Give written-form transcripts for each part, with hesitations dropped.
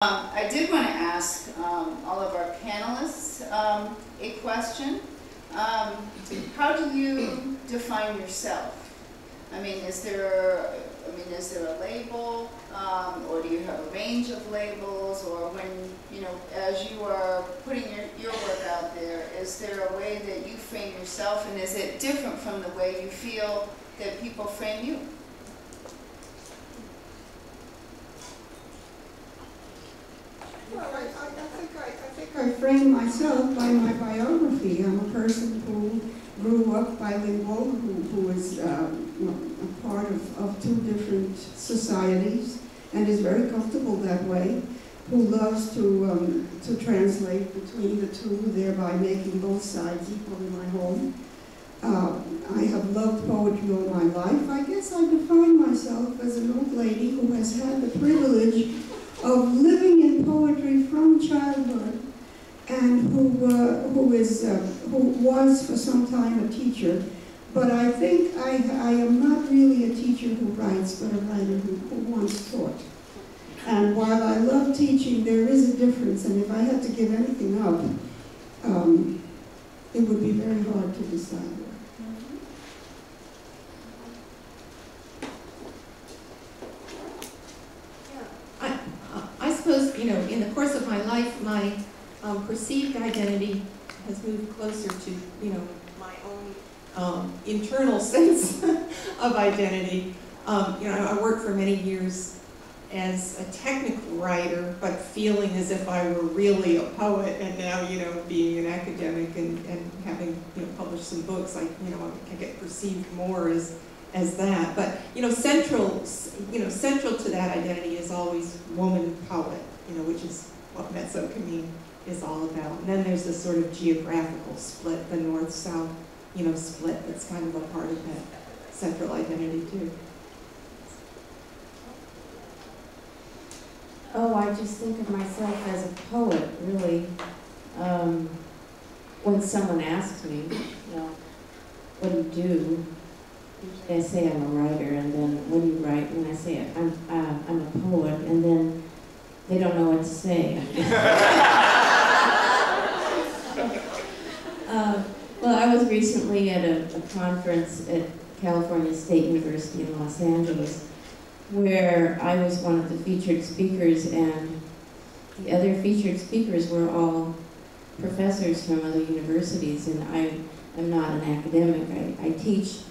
I did want to ask all of our panelists a question. How do you define yourself? I mean, is there a label, or do you have a range of labels, or when, you know, as you are putting your work out there, is there a way that you frame yourself, and is it different from the way you feel that people frame you? Well, I think I frame myself by my biography. I'm a person who grew up bilingual, who is a part of two different societies and is very comfortable that way, who loves to translate between the two, thereby making both sides equal in my home. I have loved poetry all my life. I guess I define myself as an old lady who has had the privilege of living in poetry from childhood, and who was for some time a teacher. But I think I am not really a teacher who writes, but a writer who once taught. And while I love teaching, there is a difference, and if I had to give anything up, it would be very hard to decide. I suppose, you know, in the course of my life, my perceived identity has moved closer to, you know, my own internal sense of identity. You know, I worked for many years as a technical writer, but feeling as if I were really a poet, and now, you know, being an academic and having, you know, published some books, I get perceived more as that. But, you know, central to that identity is always woman poet, you know, which is what Mezzo Cammin is all about. And then there's this sort of geographical split, the north-south, you know, split that's kind of a part of that central identity too. Oh, I just think of myself as a poet, really. When someone asks me, you know, what do you do? I say I'm a writer, and then what do you write? And I say I'm a poet, and then they don't know what to say. Well, I was recently at a conference at California State University in Los Angeles, where I was one of the featured speakers, and the other featured speakers were all professors from other universities, and I am not an academic. I teach.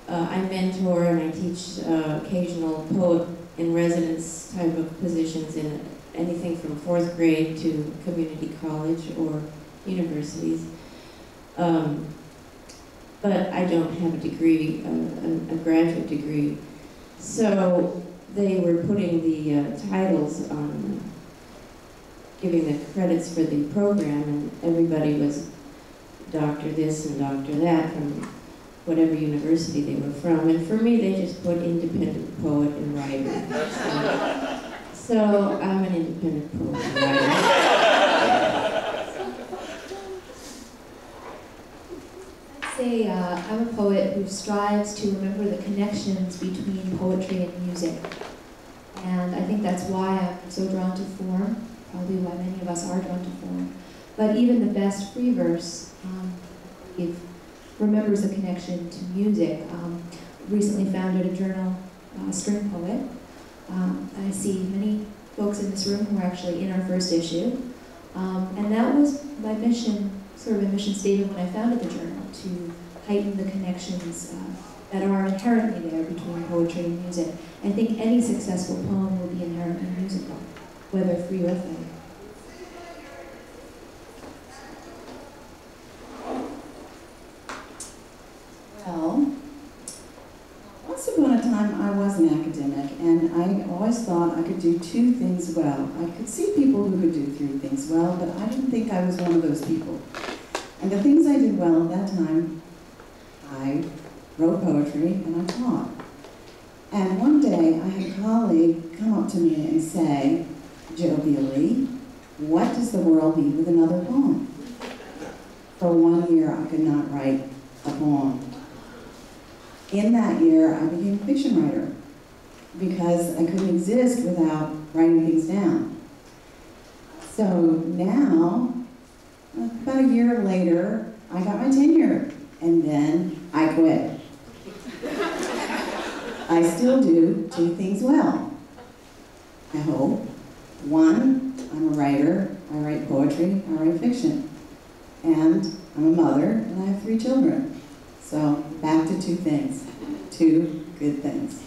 I mentor and I teach occasional poet in residence type of positions in anything from 4th grade to community college or universities. But I don't have a degree, a graduate degree. So they were putting the titles on, giving the credits for the program, and everybody was Dr. this and Dr. that from whatever university they were from. And for me, they just put independent poet and writer. So I'm an independent poet and writer. I'd say I'm a poet who strives to remember the connections between poetry and music. And I think that's why I'm so drawn to form, probably why many of us are drawn to form. But even the best free verse remembers a connection to music. Recently founded a journal, String Poet. I see many folks in this room who are actually in our first issue. And that was my mission, sort of a mission statement when I founded the journal, to heighten the connections that are inherently there between poetry and music. I think any successful poem will be inherently musical, whether free or fake. Well, once upon a time I was an academic, and I always thought I could do 2 things well. I could see people who could do 3 things well, but I didn't think I was one of those people. And the things I did well at that time, I wrote poetry and I taught. And one day I had a colleague come up to me and say, jovially, what does the world need with another poem? For 1 year I could not write a poem. In that year, I became a fiction writer because I couldn't exist without writing things down. So now, about a year later, I got my tenure, and then I quit. I still do two things well, I hope. One, I'm a writer. I write poetry, I write fiction. And I'm a mother, and I have 3 children. So back to 2 things, 2 good things.